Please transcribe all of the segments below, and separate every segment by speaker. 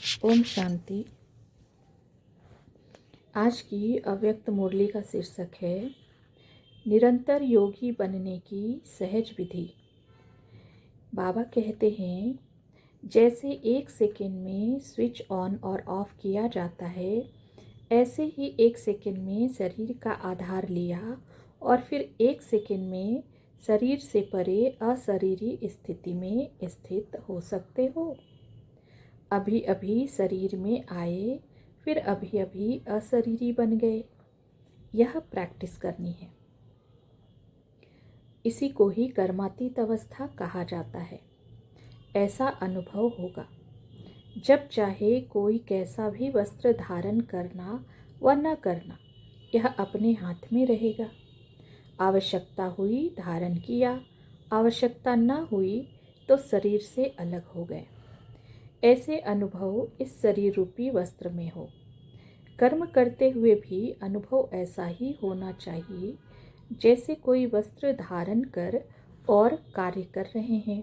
Speaker 1: ओम शांति। आज की अव्यक्त मुरली का शीर्षक है निरंतर योगी बनने की सहज विधि। बाबा कहते हैं, जैसे एक सेकंड में स्विच ऑन और ऑफ किया जाता है, ऐसे ही एक सेकंड में शरीर का आधार लिया और फिर एक सेकंड में शरीर से परे अशरीरी स्थिति में स्थित हो सकते हो। अभी अभी शरीर में आए, फिर अभी अभी अशरीरी बन गए। यह प्रैक्टिस करनी है। इसी को ही कर्मातीत अवस्था कहा जाता है। ऐसा अनुभव होगा जब चाहे कोई कैसा भी वस्त्र धारण करना व न करना, यह अपने हाथ में रहेगा। आवश्यकता हुई धारण किया, आवश्यकता न हुई तो शरीर से अलग हो गए। ऐसे अनुभव इस शरीर रूपी वस्त्र में हो। कर्म करते हुए भी अनुभव ऐसा ही होना चाहिए जैसे कोई वस्त्र धारण कर और कार्य कर रहे हैं।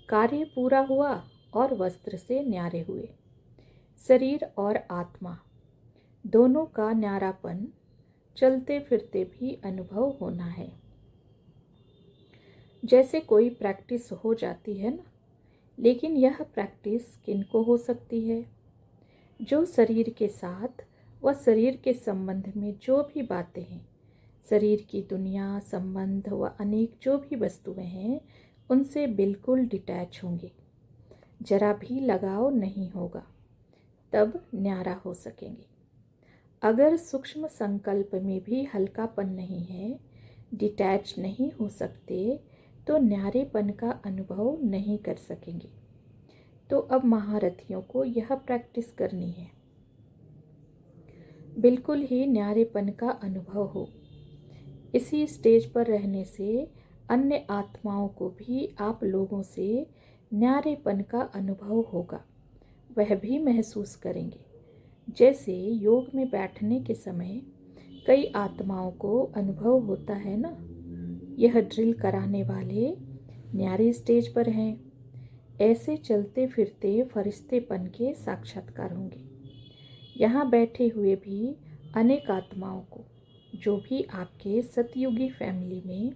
Speaker 1: कार्य पूरा हुआ और वस्त्र से न्यारे हुए। शरीर और आत्मा दोनों का न्यारापन चलते फिरते भी अनुभव होना है। जैसे कोई प्रैक्टिस हो जाती है ना, लेकिन यह प्रैक्टिस किनको हो सकती है? जो शरीर के साथ व शरीर के संबंध में जो भी बातें हैं, शरीर की दुनिया, संबंध व अनेक जो भी वस्तुएं हैं, उनसे बिल्कुल डिटैच होंगे। जरा भी लगाव नहीं होगा, तब न्यारा हो सकेंगे। अगर सूक्ष्म संकल्प में भी हल्कापन नहीं है, डिटैच नहीं हो सकते, तो न्यारेपन का अनुभव नहीं कर सकेंगे। तो अब महारथियों को यह प्रैक्टिस करनी है, बिल्कुल ही न्यारेपन का अनुभव हो। इसी स्टेज पर रहने से अन्य आत्माओं को भी आप लोगों से न्यारेपन का अनुभव होगा। वह भी महसूस करेंगे। जैसे योग में बैठने के समय कई आत्माओं को अनुभव होता है ना, यह ड्रिल कराने वाले न्यारे स्टेज पर हैं। ऐसे चलते फिरते फरिश्तेपन के साक्षात्कार होंगे। यहाँ बैठे हुए भी अनेक आत्माओं को, जो भी आपके सतयुगी फैमिली में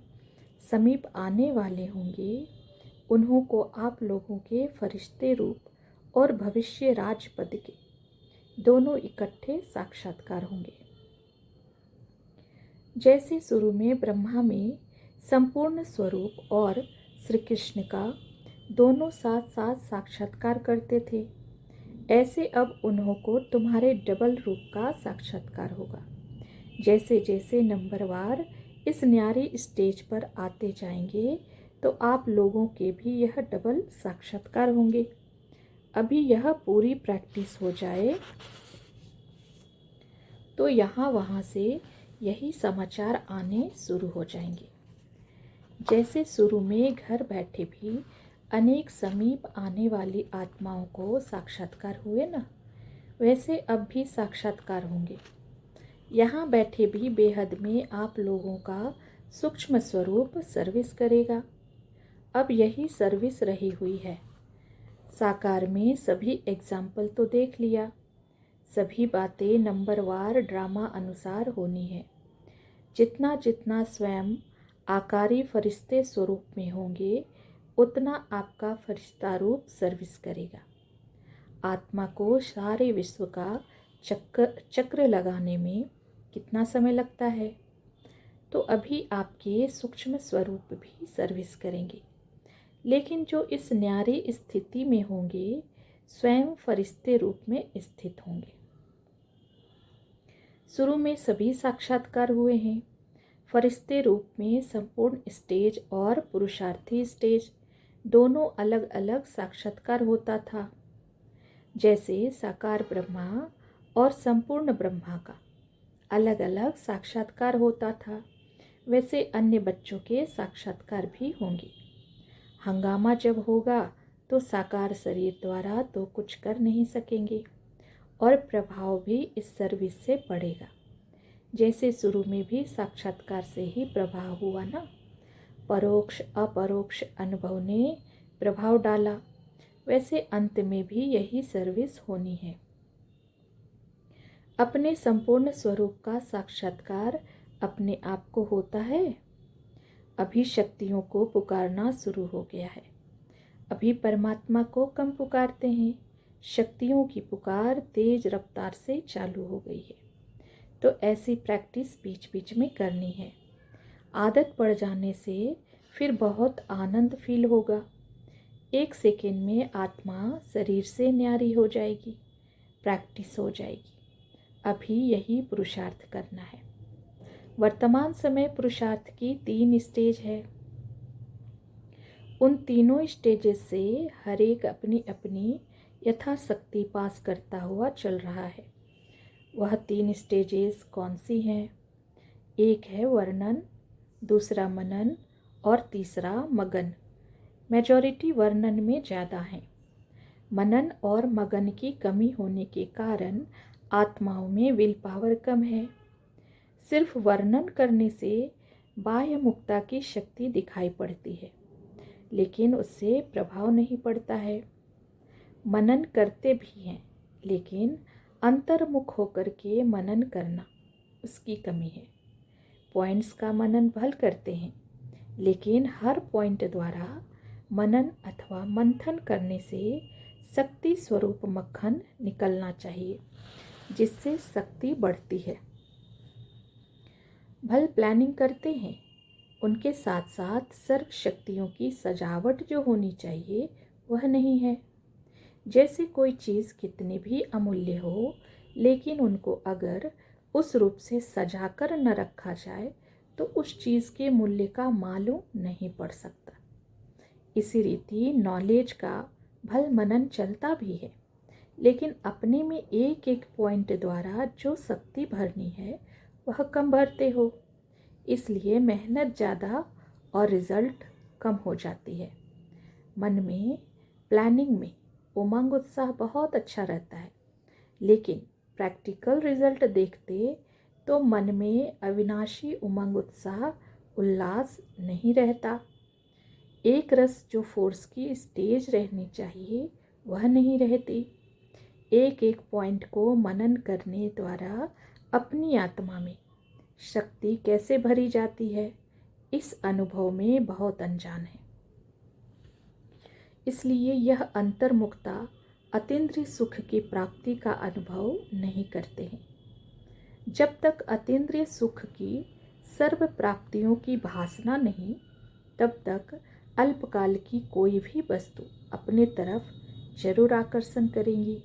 Speaker 1: समीप आने वाले होंगे, उन्हों को आप लोगों के फरिश्ते रूप और भविष्य राजपद के दोनों इकट्ठे साक्षात्कार होंगे। जैसे शुरू में ब्रह्मा में संपूर्ण स्वरूप और श्री कृष्ण का दोनों साथ साथ साक्षात्कार करते थे, ऐसे अब उन्हों को तुम्हारे डबल रूप का साक्षात्कार होगा। जैसे जैसे नंबरवार इस न्यारी स्टेज पर आते जाएंगे, तो आप लोगों के भी यह डबल साक्षात्कार होंगे। अभी यह पूरी प्रैक्टिस हो जाए तो यहाँ वहाँ से यही समाचार आने शुरू हो जाएंगे। जैसे शुरू में घर बैठे भी अनेक समीप आने वाली आत्माओं को साक्षात्कार हुए ना, वैसे अब भी साक्षात्कार होंगे। यहाँ बैठे भी बेहद में आप लोगों का सूक्ष्म स्वरूप सर्विस करेगा। अब यही सर्विस रही हुई है। साकार में सभी एग्जाम्पल तो देख लिया। सभी बातें नंबरवार ड्रामा अनुसार होनी है। जितना जितना स्वयं आकारी फरिश्ते स्वरूप में होंगे, उतना आपका फरिश्ता रूप सर्विस करेगा। आत्मा को सारे विश्व का चक्र लगाने में कितना समय लगता है? तो अभी आपके सूक्ष्म स्वरूप भी सर्विस करेंगे। लेकिन जो इस न्यारी स्थिति में होंगे, स्वयं फरिश्ते रूप में स्थित होंगे। शुरू में सभी साक्षात्कार हुए हैं। फरिश्ते रूप में संपूर्ण स्टेज और पुरुषार्थी स्टेज दोनों अलग अलग साक्षात्कार होता था। जैसे साकार ब्रह्मा और संपूर्ण ब्रह्मा का अलग अलग साक्षात्कार होता था, वैसे अन्य बच्चों के साक्षात्कार भी होंगे। हंगामा जब होगा तो साकार शरीर द्वारा तो कुछ कर नहीं सकेंगे और प्रभाव भी इस सर्विस से पड़ेगा। जैसे शुरू में भी साक्षात्कार से ही प्रभाव हुआ ना, परोक्ष अपरोक्ष अनुभव ने प्रभाव डाला। वैसे अंत में भी यही सर्विस होनी है। अपने संपूर्ण स्वरूप का साक्षात्कार अपने आप को होता है। अभी शक्तियों को पुकारना शुरू हो गया है। अभी परमात्मा को कम पुकारते हैं, शक्तियों की पुकार तेज रफ्तार से चालू हो गई है। तो ऐसी प्रैक्टिस बीच बीच में करनी है। आदत पड़ जाने से फिर बहुत आनंद फील होगा। 1 सेकेंड में आत्मा शरीर से न्यारी हो जाएगी, प्रैक्टिस हो जाएगी। अभी यही पुरुषार्थ करना है। वर्तमान समय पुरुषार्थ की 3 स्टेज है। उन तीनों स्टेजेस से हर एक अपनी अपनी यथाशक्ति पास करता हुआ चल रहा है। वह 3 स्टेजेस कौन सी हैं? एक है वर्णन, दूसरा मनन और तीसरा मगन। मेजॉरिटी वर्णन में ज़्यादा है। मनन और मगन की कमी होने के कारण आत्माओं में विल पावर कम है। सिर्फ वर्णन करने से बाह्य मुक्ता की शक्ति दिखाई पड़ती है, लेकिन उससे प्रभाव नहीं पड़ता है। मनन करते भी हैं, लेकिन अंतर्मुख होकर के मनन करना, उसकी कमी है। पॉइंट्स का मनन भल करते हैं, लेकिन हर पॉइंट द्वारा मनन अथवा मंथन करने से शक्ति स्वरूप मक्खन निकलना चाहिए, जिससे शक्ति बढ़ती है। भल प्लानिंग करते हैं, उनके साथ साथ सर्व शक्तियों की सजावट जो होनी चाहिए वह नहीं है। जैसे कोई चीज़ कितनी भी अमूल्य हो, लेकिन उनको अगर उस रूप से सजाकर न रखा जाए तो उस चीज़ के मूल्य का मालूम नहीं पड़ सकता। इसी रीति नॉलेज का भल मनन चलता भी है, लेकिन अपने में एक एक पॉइंट द्वारा जो शक्ति भरनी है वह कम भरते हो, इसलिए मेहनत ज़्यादा और रिजल्ट कम हो जाती है। मन में प्लानिंग में उमंग उत्साह बहुत अच्छा रहता है, लेकिन प्रैक्टिकल रिजल्ट देखते तो मन में अविनाशी उमंग उत्साह उल्लास नहीं रहता। एक रस जो फोर्स की स्टेज रहनी चाहिए वह नहीं रहती। एक एक पॉइंट को मनन करने द्वारा अपनी आत्मा में शक्ति कैसे भरी जाती है, इस अनुभव में बहुत अनजान है। इसलिए यह अंतर्मुखता अतीन्द्रिय सुख की प्राप्ति का अनुभव नहीं करते हैं। जब तक अतीन्द्रिय सुख की सर्व प्राप्तियों की भासना नहीं, तब तक अल्पकाल की कोई भी वस्तु अपने तरफ जरूर आकर्षण करेंगी।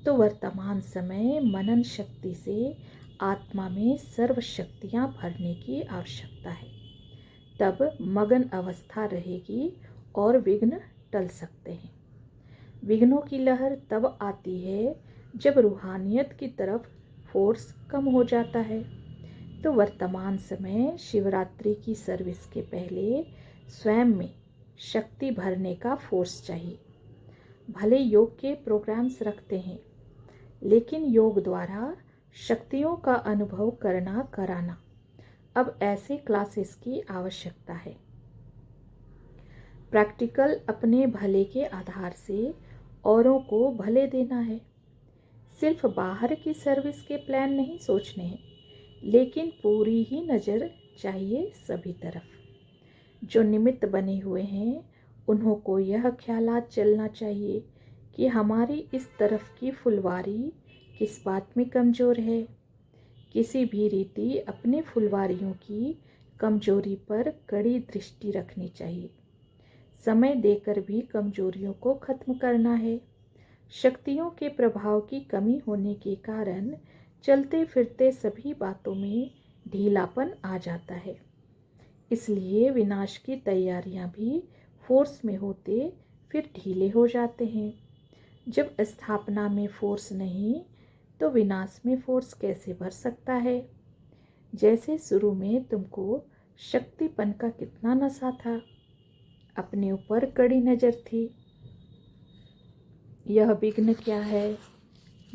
Speaker 1: तो वर्तमान समय मनन शक्ति से आत्मा में सर्व शक्तियाँ भरने की आवश्यकता है। तब मगन अवस्था रहेगी और विघ्न टल सकते हैं। विघ्नों की लहर तब आती है जब रूहानियत की तरफ फोर्स कम हो जाता है। तो वर्तमान समय शिवरात्रि की सर्विस के पहले स्वयं में शक्ति भरने का फोर्स चाहिए। भले योग के प्रोग्राम्स रखते हैं, लेकिन योग द्वारा शक्तियों का अनुभव करना कराना, अब ऐसे क्लासेस की आवश्यकता है। प्रैक्टिकल अपने भले के आधार से औरों को भले देना है। सिर्फ बाहर की सर्विस के प्लान नहीं सोचने हैं, लेकिन पूरी ही नज़र चाहिए सभी तरफ। जो निमित्त बने हुए हैं उन्हों को यह ख्यालात चलना चाहिए कि हमारी इस तरफ की फुलवारी किस बात में कमज़ोर है। किसी भी रीति अपने फुलवारियों की कमजोरी पर कड़ी दृष्टि रखनी चाहिए। समय देकर भी कमजोरियों को खत्म करना है। शक्तियों के प्रभाव की कमी होने के कारण चलते फिरते सभी बातों में ढीलापन आ जाता है। इसलिए विनाश की तैयारियां भी फोर्स में होते फिर ढीले हो जाते हैं। जब स्थापना में फोर्स नहीं तो विनाश में फोर्स कैसे भर सकता है। जैसे शुरू में तुमको शक्तिपन का कितना नशा था, अपने ऊपर कड़ी नज़र थी। यह विघ्न क्या है,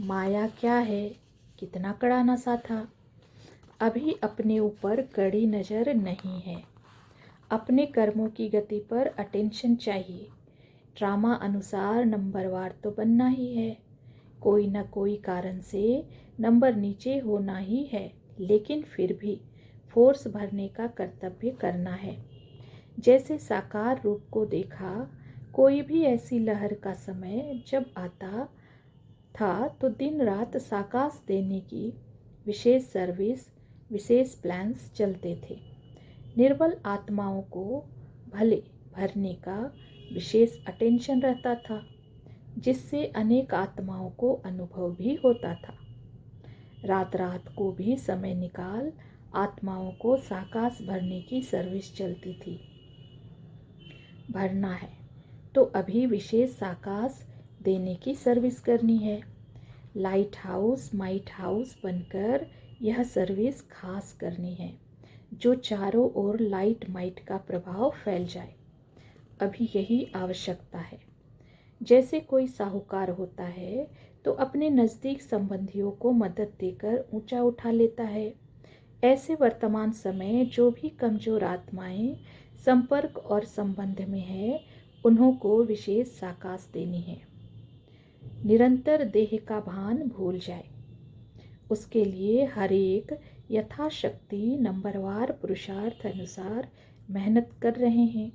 Speaker 1: माया क्या है, कितना कड़ा नशा था। अभी अपने ऊपर कड़ी नज़र नहीं है। अपने कर्मों की गति पर अटेंशन चाहिए। ड्रामा अनुसार नंबरवार तो बनना ही है। कोई न कोई कारण से नंबर नीचे होना ही है, लेकिन फिर भी फोर्स भरने का कर्तव्य करना है। जैसे साकार रूप को देखा, कोई भी ऐसी लहर का समय जब आता था तो दिन रात साकाश देने की विशेष सर्विस, विशेष प्लान्स चलते थे। निर्बल आत्माओं को भले भरने का विशेष अटेंशन रहता था, जिससे अनेक आत्माओं को अनुभव भी होता था। रात रात को भी समय निकाल आत्माओं को साकाश भरने की सर्विस चलती थी। भरना है तो अभी विशेष साकाश देने की सर्विस करनी है। लाइट हाउस माइट हाउस बनकर यह सर्विस खास करनी है, जो चारों ओर लाइट माइट का प्रभाव फैल जाए। अभी यही आवश्यकता है। जैसे कोई साहूकार होता है तो अपने नज़दीक संबंधियों को मदद देकर ऊंचा उठा लेता है। ऐसे वर्तमान समय जो भी कमजोर आत्माएं संपर्क और संबंध में है, उन्हों को विशेष साकाश देनी है। निरंतर देह का भान भूल जाए। उसके लिए हर एक यथाशक्ति नंबरवार पुरुषार्थ अनुसार मेहनत कर रहे हैं।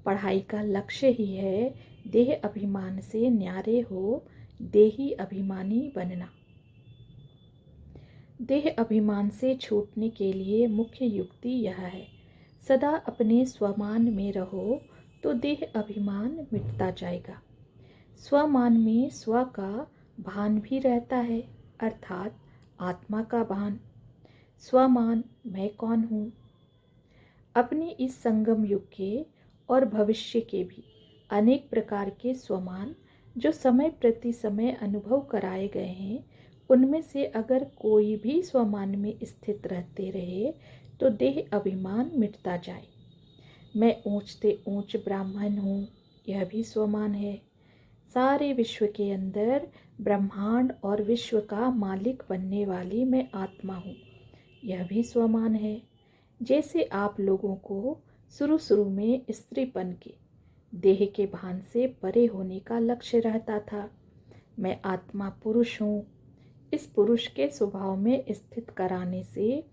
Speaker 1: पढ़ाई का लक्ष्य ही है देह अभिमान से न्यारे हो देही अभिमानी बनना। देह अभिमान से छूटने के लिए मुख्य युक्ति यह है, सदा अपने स्वमान में रहो तो देह अभिमान मिटता जाएगा। स्वमान में स्व का भान भी रहता है, अर्थात आत्मा का भान। स्वमान मैं कौन हूँ। अपने इस संगम युग के और भविष्य के भी अनेक प्रकार के स्वमान जो समय प्रति समय अनुभव कराए गए हैं, उनमें से अगर कोई भी स्वमान में स्थित रहते रहे तो देह अभिमान मिटता जाए। मैं ऊंच से ऊंच ब्राह्मण हूँ, यह भी स्वमान है। सारे विश्व के अंदर ब्रह्मांड और विश्व का मालिक बनने वाली मैं आत्मा हूँ, यह भी स्वमान है। जैसे आप लोगों को शुरू शुरू में स्त्रीपन के देह के भान से परे होने का लक्ष्य रहता था। मैं आत्मा पुरुष हूँ, इस पुरुष के स्वभाव में स्थित कराने से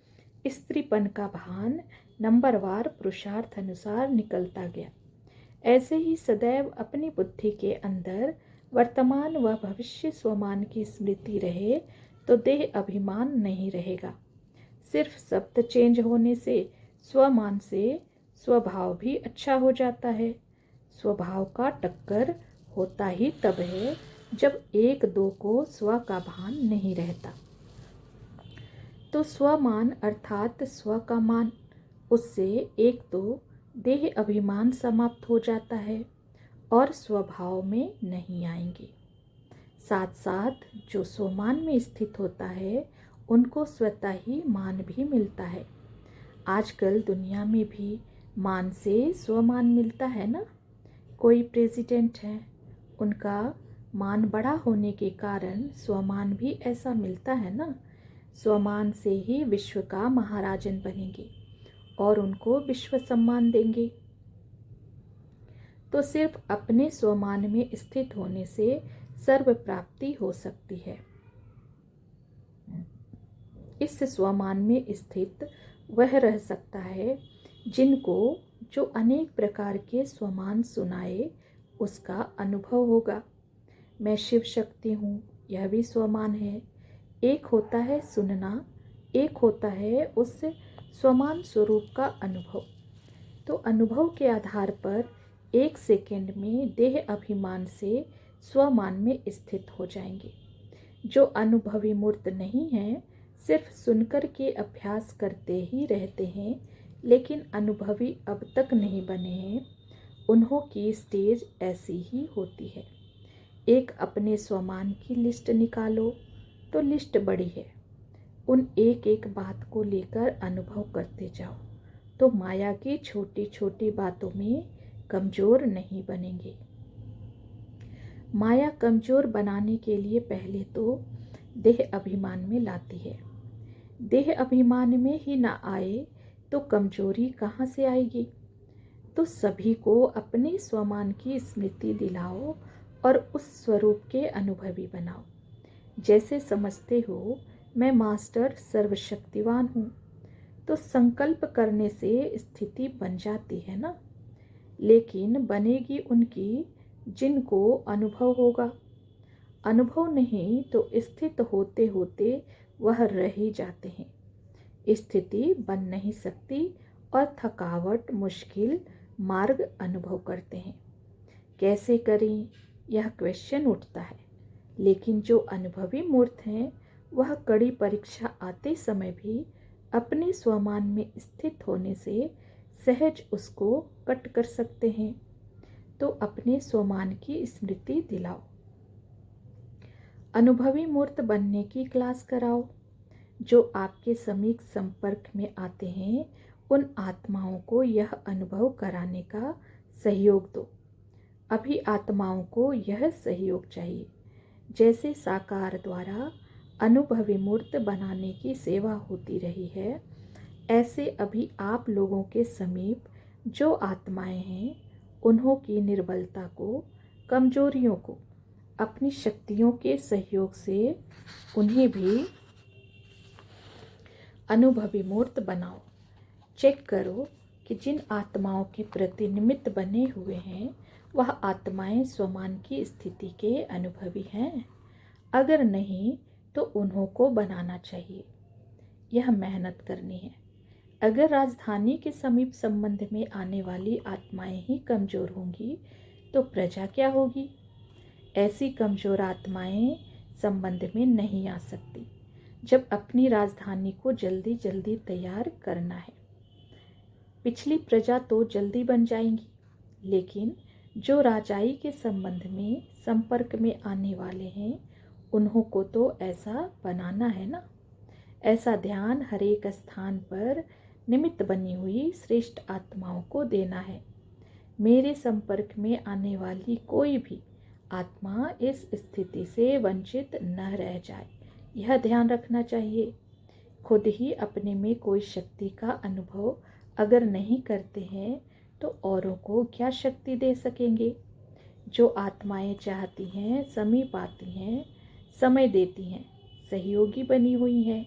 Speaker 1: स्त्रीपन का भान नंबरवार पुरुषार्थ अनुसार निकलता गया। ऐसे ही सदैव अपनी बुद्धि के अंदर वर्तमान व भविष्य स्वमान की स्मृति रहे तो देह अभिमान नहीं रहेगा। सिर्फ शब्द चेंज होने से स्वमान से स्वभाव भी अच्छा हो जाता है। स्वभाव का टक्कर होता ही तब है जब एक दो को स्व का भान नहीं रहता। तो स्वमान अर्थात स्व का मान, उससे एक तो देह अभिमान समाप्त हो जाता है और स्वभाव में नहीं आएंगे। साथ साथ जो स्वमान में स्थित होता है उनको स्वतः ही मान भी मिलता है। आजकल दुनिया में भी मान से स्वमान मिलता है ना। कोई प्रेसिडेंट है, उनका मान बड़ा होने के कारण स्वमान भी ऐसा मिलता है ना। स्वमान से ही विश्व का महाराजन बनेंगे और उनको विश्व सम्मान देंगे। तो सिर्फ अपने स्वमान में स्थित होने से सर्व प्राप्ति हो सकती है। इस स्वमान में स्थित वह रह सकता है जिनको जो अनेक प्रकार के स्वमान सुनाए उसका अनुभव होगा। मैं शिव शक्ति हूँ, यह भी स्वमान है। एक होता है सुनना, एक होता है उस स्वमान स्वरूप का अनुभव। तो अनुभव के आधार पर एक सेकंड में देह अभिमान से स्वमान में स्थित हो जाएंगे। जो अनुभवी मूर्त नहीं हैं, सिर्फ सुनकर के अभ्यास करते ही रहते हैं, लेकिन अनुभवी अब तक नहीं बने हैं, उन्हों की स्टेज ऐसी ही होती है। एक अपने स्वमान की लिस्ट निकालो तो लिस्ट बड़ी है। उन एक एक बात को लेकर अनुभव करते जाओ तो माया की छोटी छोटी बातों में कमज़ोर नहीं बनेंगे। माया कमज़ोर बनाने के लिए पहले तो देह अभिमान में लाती है। देह अभिमान में ही ना आए तो कमजोरी कहाँ से आएगी। तो सभी को अपने स्वमान की स्मृति दिलाओ और उस स्वरूप के अनुभवी बनाओ। जैसे समझते हो मैं मास्टर सर्वशक्तिवान हूँ, तो संकल्प करने से स्थिति बन जाती है ना, लेकिन बनेगी उनकी जिनको अनुभव होगा। अनुभव नहीं तो स्थित होते होते वह रह ही जाते हैं। स्थिति बन नहीं सकती और थकावट मुश्किल मार्ग अनुभव करते हैं। कैसे करें यह क्वेश्चन उठता है, लेकिन जो अनुभवी मूर्त हैं वह कड़ी परीक्षा आते समय भी अपने स्वमान में स्थित होने से सहज उसको कट कर सकते हैं। तो अपने स्वमान की स्मृति दिलाओ। अनुभवी मूर्त बनने की क्लास कराओ। जो आपके समीप संपर्क में आते हैं उन आत्माओं को यह अनुभव कराने का सहयोग दो। अभी आत्माओं को यह सहयोग चाहिए। जैसे साकार द्वारा अनुभवी मूर्त बनाने की सेवा होती रही है, ऐसे अभी आप लोगों के समीप जो आत्माएं हैं उन्हों की निर्बलता को, कमजोरियों को अपनी शक्तियों के सहयोग से उन्हें भी अनुभवी मूर्त बनाओ। चेक करो कि जिन आत्माओं के प्रति निमित्त बने हुए हैं वह आत्माएं स्वमान की स्थिति के अनुभवी हैं। अगर नहीं तो उन्हों को बनाना चाहिए। यह मेहनत करनी है। अगर राजधानी के समीप संबंध में आने वाली आत्माएं ही कमजोर होंगी तो प्रजा क्या होगी। ऐसी कमजोर आत्माएं संबंध में नहीं आ सकती जब अपनी राजधानी को जल्दी जल्दी तैयार करना है। पिछली प्रजा तो जल्दी बन जाएंगी, लेकिन जो राजाई के संबंध में संपर्क में आने वाले हैं उन्हों को तो ऐसा बनाना है ना। ऐसा ध्यान हर एक स्थान पर निमित्त बनी हुई श्रेष्ठ आत्माओं को देना है। मेरे संपर्क में आने वाली कोई भी आत्मा इस स्थिति से वंचित न रह जाए, यह ध्यान रखना चाहिए। खुद ही अपने में कोई शक्ति का अनुभव अगर नहीं करते हैं तो औरों को क्या शक्ति दे सकेंगे। जो आत्माएं चाहती हैं, समीप आती हैं, समय देती हैं, सहयोगी बनी हुई हैं,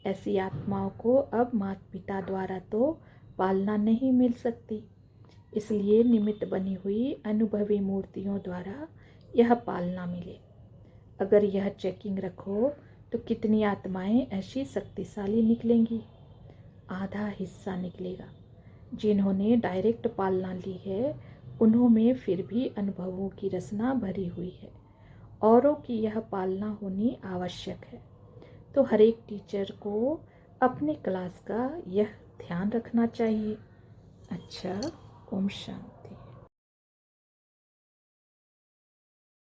Speaker 1: ऐसी आत्माओं को अब माता पिता द्वारा तो पालना नहीं मिल सकती। इसलिए निमित्त बनी हुई अनुभवी मूर्तियों द्वारा यह पालना मिले। अगर यह चेकिंग रखो तो कितनी आत्माएं ऐसी शक्तिशाली निकलेंगी। आधा हिस्सा निकलेगा। जिन्होंने डायरेक्ट पालना ली है उन्हों में फिर भी अनुभवों की रचना भरी हुई है। औरों की यह पालना होनी आवश्यक है। तो हर एक टीचर को अपने क्लास का यह ध्यान रखना चाहिए। अच्छा, ओम शांति।